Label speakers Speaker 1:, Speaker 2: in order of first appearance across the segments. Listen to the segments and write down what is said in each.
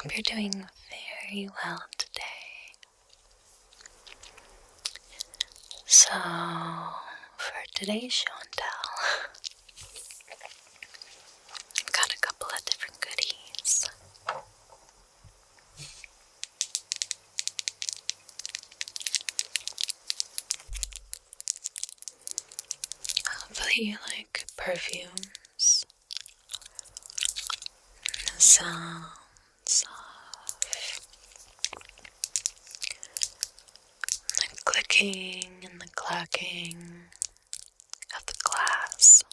Speaker 1: hope you're doing very well today. So, for today's show and tell, I've got a couple of different goodies. Hopefully you like perfumes, the sounds of the clicking and the clacking of the glass.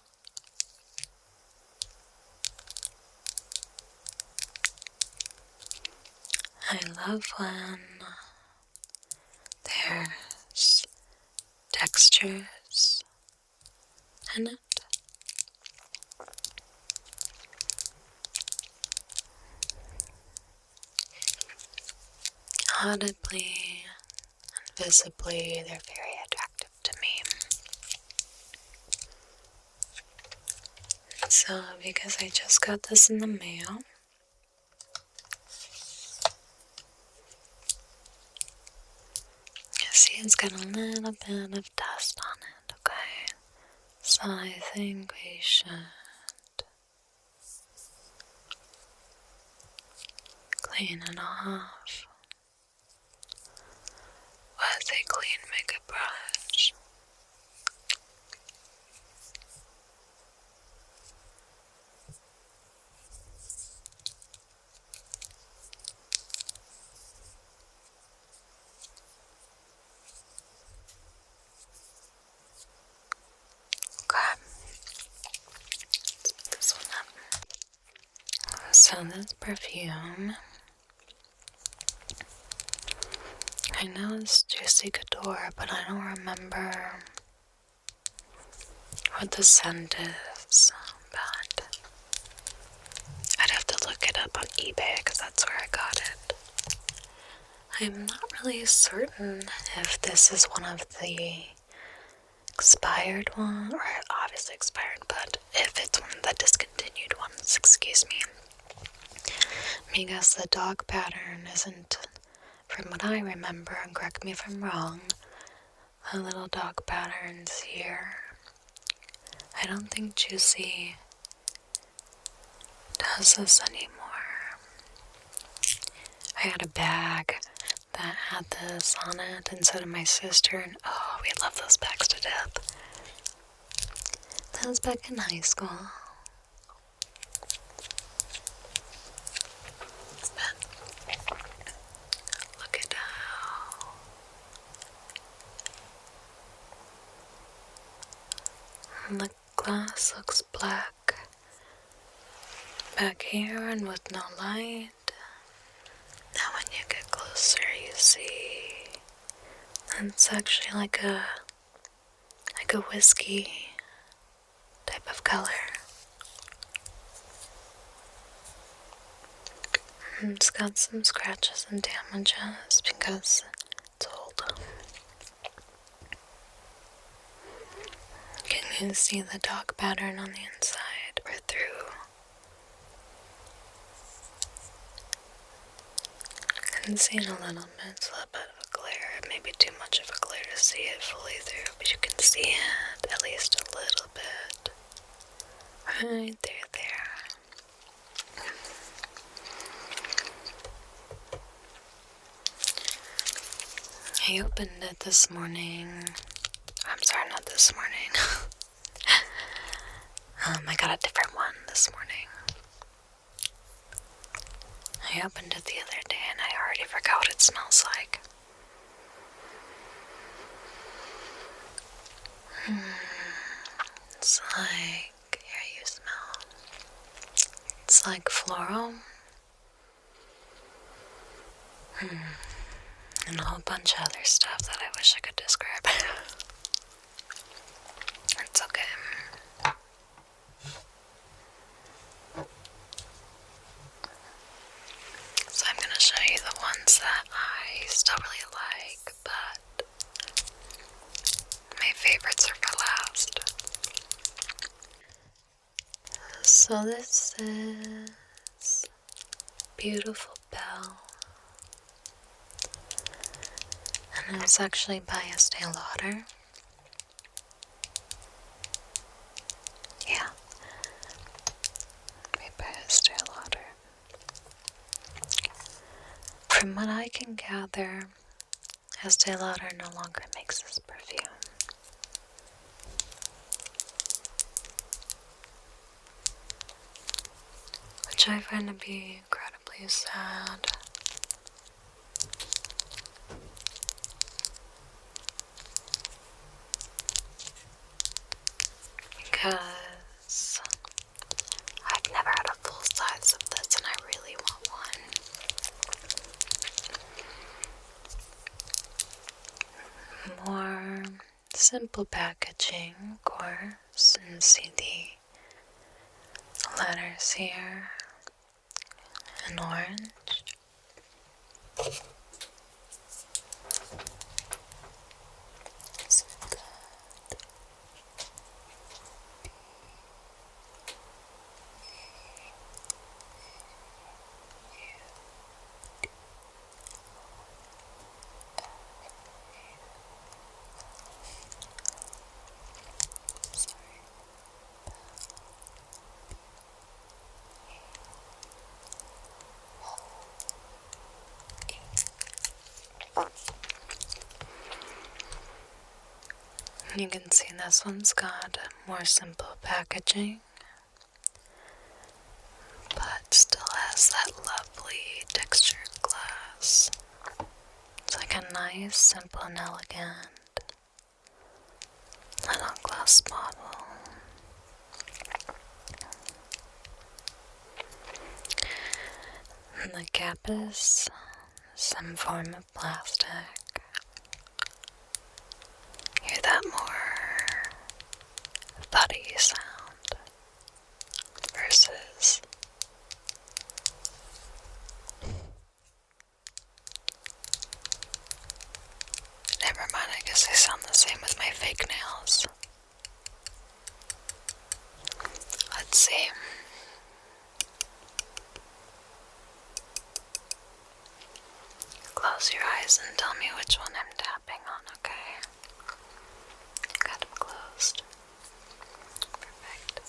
Speaker 1: I love when there's textures in it. Audibly and visibly, they're very attractive to me. So, because I just got this in the mail, you see it's got a little bit of dust on it, okay? So I think we should clean it off with a clean makeup brush. Okay, let's put this one up. So this perfume, I know it's Juicy Couture, but I don't remember what the scent is, but I'd have to look it up on eBay because that's where I got it. I'm not really certain if this is one of the expired ones, or obviously expired, but if it's one of the discontinued ones, excuse me. Because the dog pattern isn't, from what I remember, and correct me if I'm wrong, the little dog patterns here. I don't think Juicy does this anymore. I had a bag that had this on it, and so did my sister, and oh, we love those bags to death. That was back in high school. But look at how the glass looks black back here and with no light. Now when you get closer you see it's actually like a whiskey type of color. And it's got some scratches and damages because it's old. Can you see the dog pattern on the inside or through? I can see it a little bit. It's a little bit of a glare. It may be too much of a glare to see it fully through, but you can see it at least a little bit. Right there. I opened it this morning. I'm sorry, not this morning. I got a different one this morning. I opened it the other day and I already forgot what it smells like. It's like, here you smell. It's like floral. And a whole bunch of other stuff that I wish I could describe. It's okay. So I'm going to show you the ones that I still really like, but my favorites are for last. So this is Beautiful Belle And it's actually by Estée Lauder. Yeah. Made by Estée Lauder. From what I can gather, Estée Lauder no longer makes this perfume. Which I find to be incredibly sad. Because I've never had a full size of this and I really want one. More simple packaging, of course, and see the letters here in orange. So good. You can see this one's got more simple packaging, but still has that lovely textured glass. It's like a nice, simple and elegant little glass bottle. And the cap is some form of plastic. Hear that more buddy sound versus never mind, I guess they sound the same with my fake nails. Let's see. Close your eyes and tell me which one I'm tapping on, okay? Got them closed. Perfect.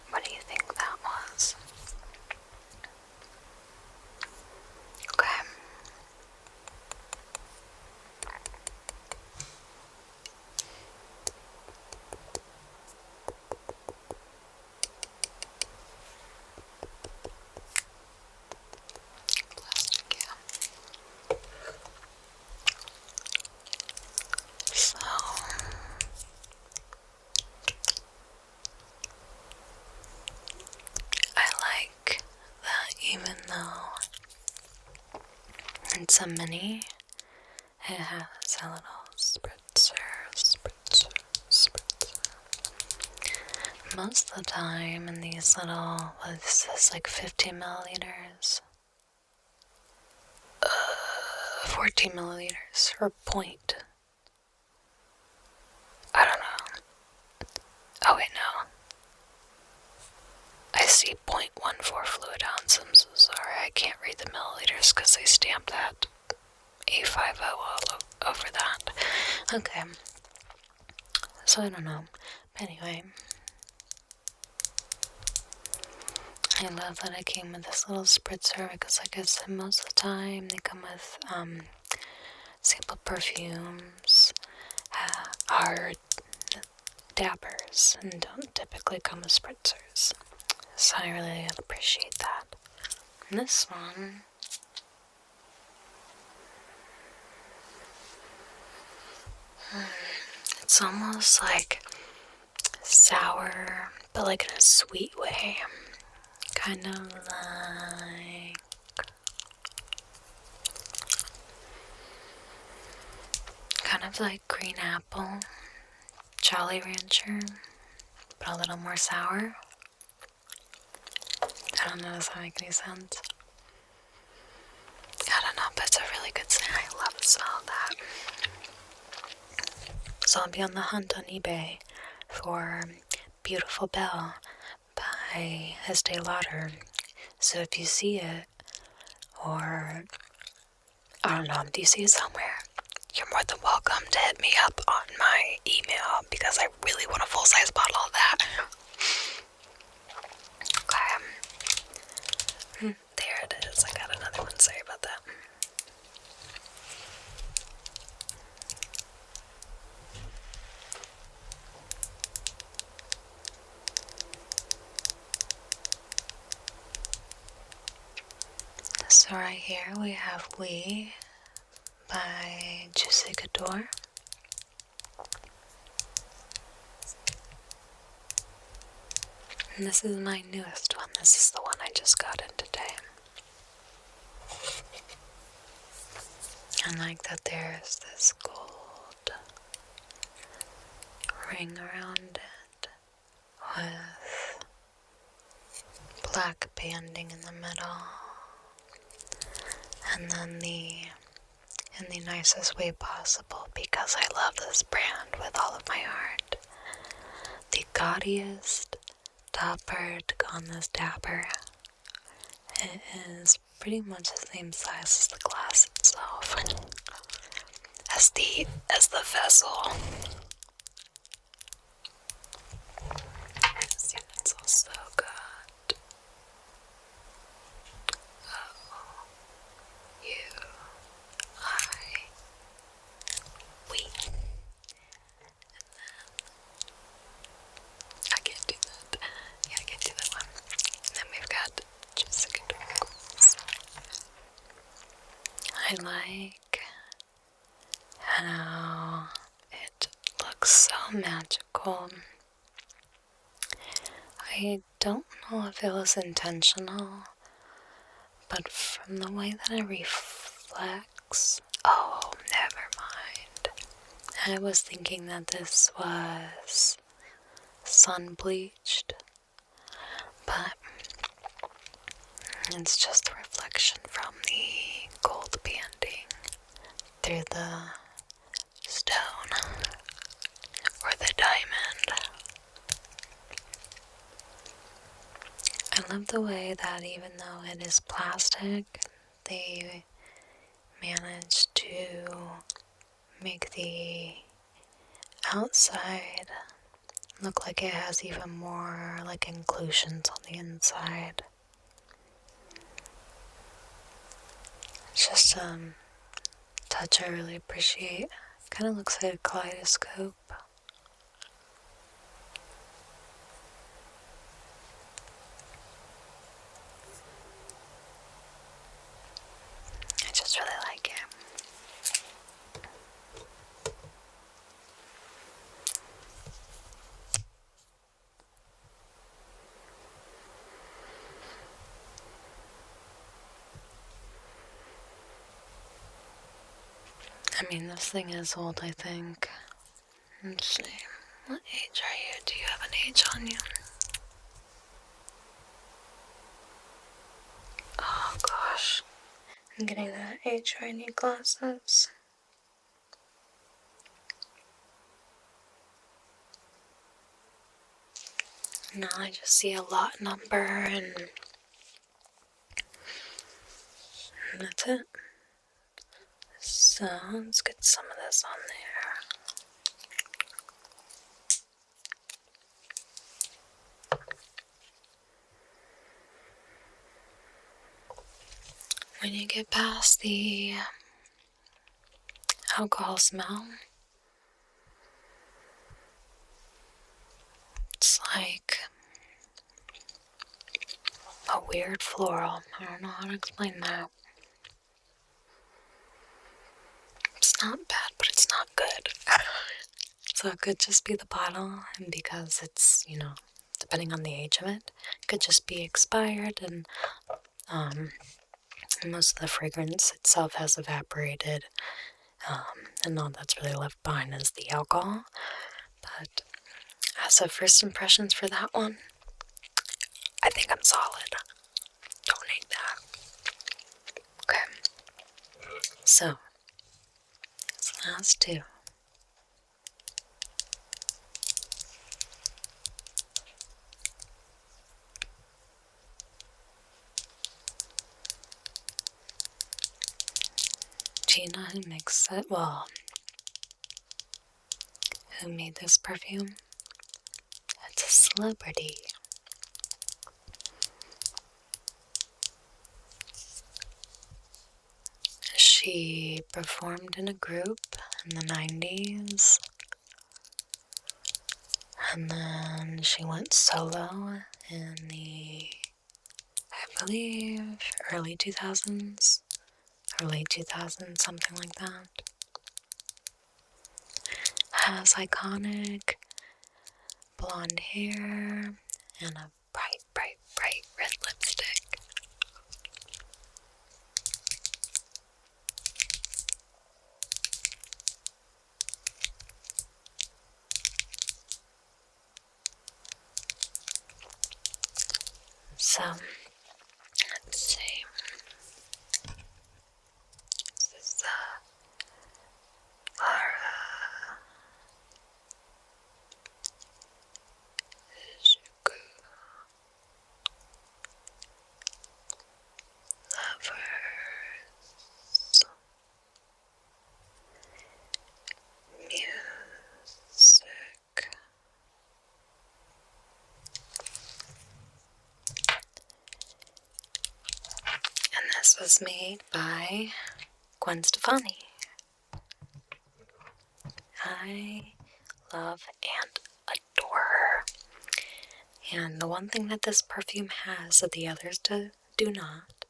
Speaker 1: What do you think that was? Okay. Plastic, yeah. So I like that even though it's a mini, it has a little spritzer. Most of the time in these little, this is like 50 milliliters, 14 milliliters, or point. I don't know. Oh wait, no. I see 0.14 fluid ounce. I'm so sorry, I can't read the milliliters because they stamped that A50 all over that. Okay. So I don't know. But anyway, I love that it came with this little spritzer because, like I said, most of the time they come with sample perfumes, are dabbers, and don't typically come with spritzers. So I really appreciate that. And this one, it's almost like sour, but like in a sweet way. Kind of like green apple, Jolly Rancher, but a little more sour. I don't know, does that make any sense? I don't know, but it's a really really good scent. I love the smell of that. So I'll be on the hunt on eBay for Beautiful Belle by Estée Lauder. So if you see it, or I don't know, do you see it somewhere? You're more than welcome to hit me up on my email because I really want a full-size bottle of that. Okay. There it is. I got another one. Sorry about that. So right here we have We by Juicy Couture. And this is my newest one. This is the one I just got in today. I like that there's this gold ring around it with black banding in the middle. And then in the nicest way possible, because I love this brand with all of my heart, the gaudiest topper to go on this dapper. It is pretty much the same size as the glass itself, as the vessel. See, that smells so good. Oh, you, I, we. I can't do that. Yeah, I can't do that one. And then we've got Jessica Douglas. I like how it looks so magical. I don't know if it was intentional, but from the way that it reflects, oh, never mind. I was thinking that this was sun bleached, but it's just the reflection from the gold banding through the stone or the diamond. I love the way that even though it is plastic, they managed to make the outside look like it has even more like inclusions on the inside. It's just a touch I really appreciate. Kind of looks like a kaleidoscope. I just really like it. I mean, this thing is old, I think. Let's see. What age are you? Do you have an age on you? Oh gosh. I'm getting that age where I need glasses. No, I just see a lot number and that's it. So let's get some of this on there. When you get past the alcohol smell, it's like a weird floral. I don't know how to explain that. It's not bad, but it's not good. So it could just be the bottle, and because it's, depending on the age of it, could just be expired, and most of the fragrance itself has evaporated, and all that's really left behind is the alcohol. But as of first impressions for that one, I think I'm solid. Don't hate that. Okay. So, these last two. Do you know who makes it? Well, who made this perfume? It's a celebrity. She performed in a group in the 90s, and then she went solo in the, I believe, early 2000s, or late 2000s, something like that. Has iconic blonde hair and a bright, bright, bright red lipstick. So, let's see. This is Harajuku Lovers Music. And this was made by Gwen Stefani. I love and adore her. And the one thing that this perfume has that the others do not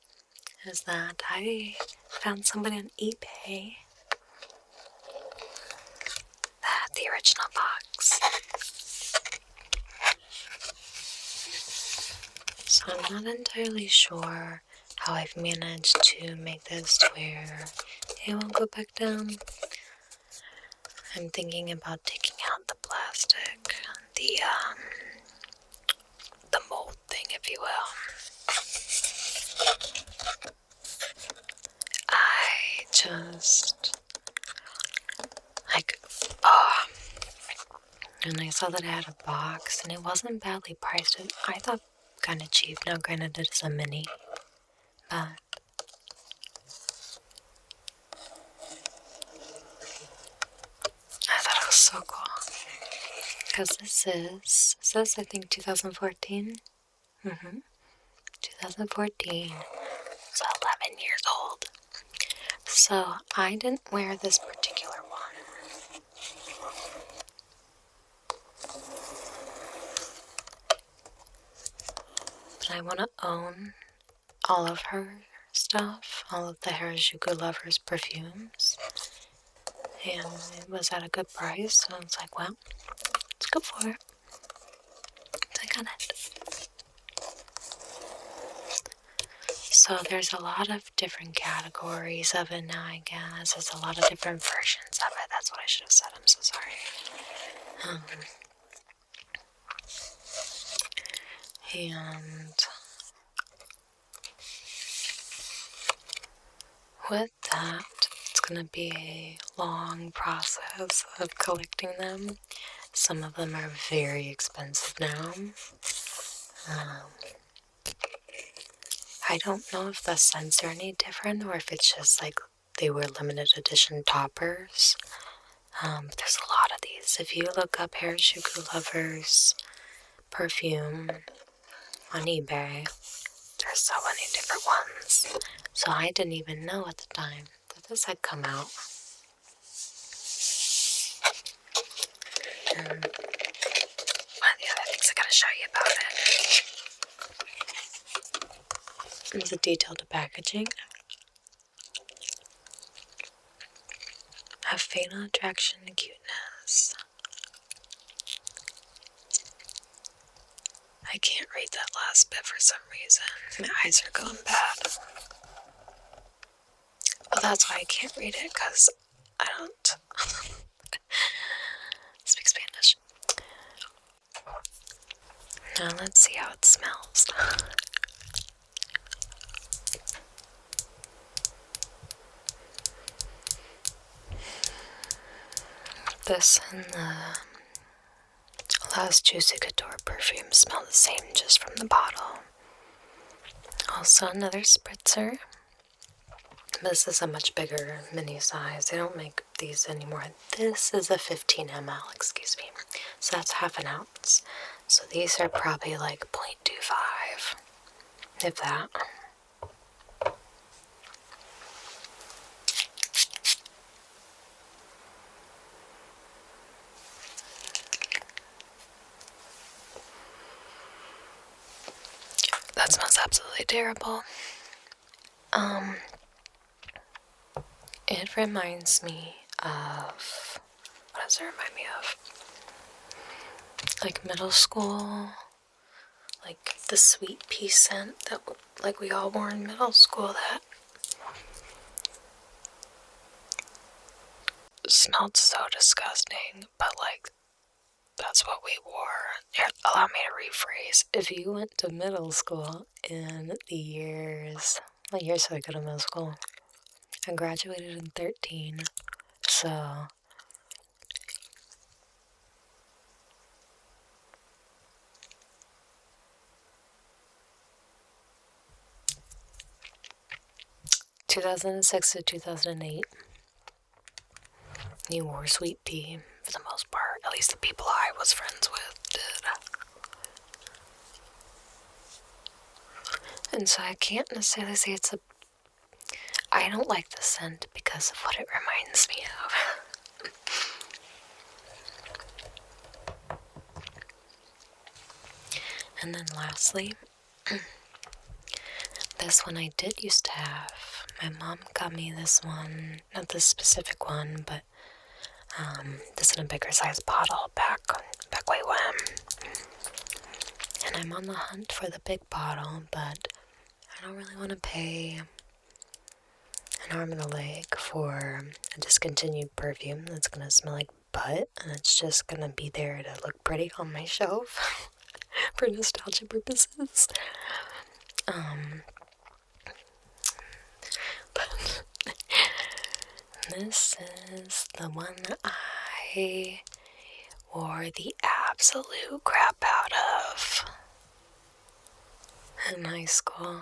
Speaker 1: is that I found somebody on eBay that had the original box. So I'm not entirely sure how I've managed to make this to where it won't go back down. I'm thinking about taking out the plastic, the mold thing, if you will. I just, and I saw that it had a box, and it wasn't badly priced. I thought kind of cheap. Now, granted, it's a mini, but I thought it was so cool. Because this says, I think, 2014. 2014. It's 11 years old. So, I didn't wear this particular one. But I want to own all of her stuff, all of the Harajuku Lovers perfumes. And it was at a good price, so I was like, well, let's go for it. So I got it. So there's a lot of different categories of it now, I guess. There's a lot of different versions of it. That's what I should have said. I'm so sorry. And with that, it's going to be a long process of collecting them. Some of them are very expensive now. I don't know if the scents are any different or if it's just like they were limited edition toppers. But there's a lot of these. If you look up Harajuku Lovers perfume on eBay, there's so many different ones. So I didn't even know at the time that this had come out. And one of the other things I gotta show you about it is the detailed packaging. Have fatal attraction and cuteness. I can't read that last bit for some reason. My eyes are going bad. Well, that's why I can't read it, because I don't speak Spanish. Now let's see how it smells. This and the last Juicy Couture perfume smell the same just from the bottle. Also another spritzer. This is a much bigger mini size. They don't make these anymore. This is a 15 ml, excuse me. So that's half an ounce. So these are probably like 0.25, if that. That smells absolutely terrible. It reminds me of, what does it remind me of? Like middle school, like the sweet pea scent that like we all wore in middle school that smelled so disgusting, but like that's what we wore. Here, allow me to rephrase. If you went to middle school in the years, what years did I go to middle school? I graduated in 13, so 2006 to 2008, you wore sweet pea for the most part. At least the people I was friends with did. And so I can't necessarily say it's a... I don't like the scent because of what it reminds me of. And then lastly, this one I did used to have. My mom got me this one, not this specific one, but this in a bigger size bottle back way when. And I'm on the hunt for the big bottle, but I don't really want to pay an arm and a leg for a discontinued perfume that's going to smell like butt, and it's just going to be there to look pretty on my shelf for nostalgia purposes. But this is the one that I wore the absolute crap out of in high school.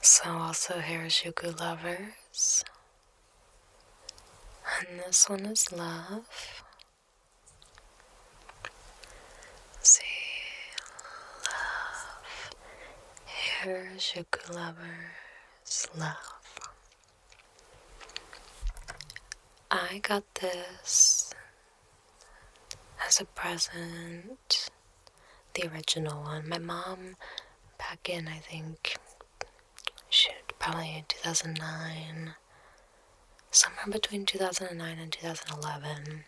Speaker 1: So also Harajuku Lovers. And this one is Love. Let's see. Love. Harajuku Lovers. Love. I got this as a present. The original one. My mom, back in, I think, probably in 2009, somewhere between 2009 and 2011,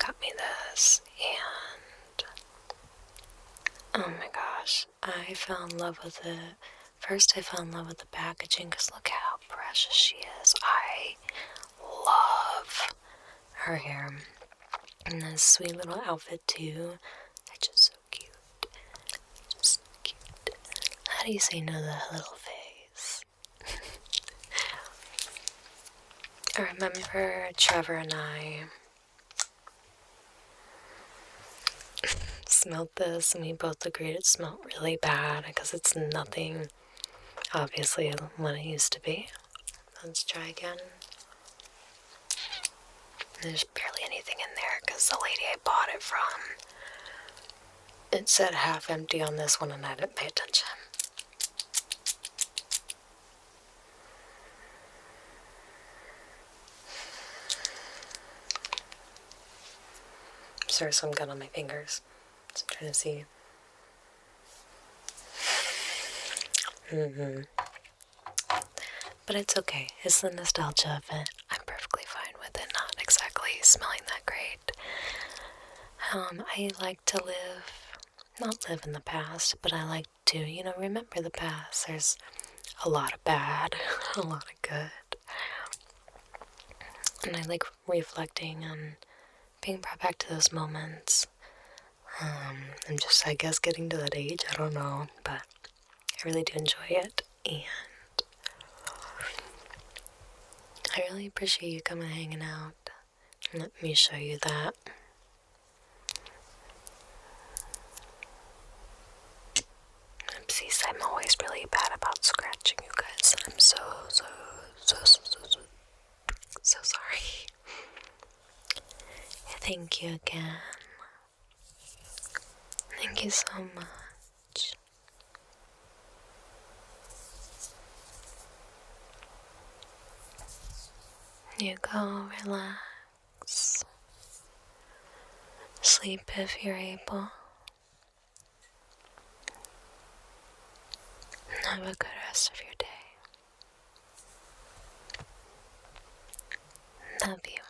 Speaker 1: got me this, and oh my gosh, I fell in love with it. First I fell in love with the packaging, because look how precious she is. I love her hair, and this sweet little outfit too. It's just so cute. Just so cute. How do you say no to that little face? I remember Trevor and I smelled this, and we both agreed it smelled really bad because it's nothing, obviously, what it used to be. Let's try again. There's barely anything in there because the lady I bought it from, it said half empty on this one, and I didn't pay attention. There's some gum on my fingers, so I'm trying to see. But it's okay. It's the nostalgia of it. I'm perfectly fine with it not exactly smelling that great. I like to not live in the past, but I like to, remember the past. There's a lot of bad, a lot of good. And I like reflecting and being brought back to those moments. I'm just, I guess, getting to that age. I don't know, but I really do enjoy it. And I really appreciate you coming and hanging out. Let me show you that. Oopsies, I'm always really bad about scratching, you guys. I'm so sorry. Thank you again. Thank you so much. You go, relax. Sleep if you're able. Have a good rest of your day. Love you.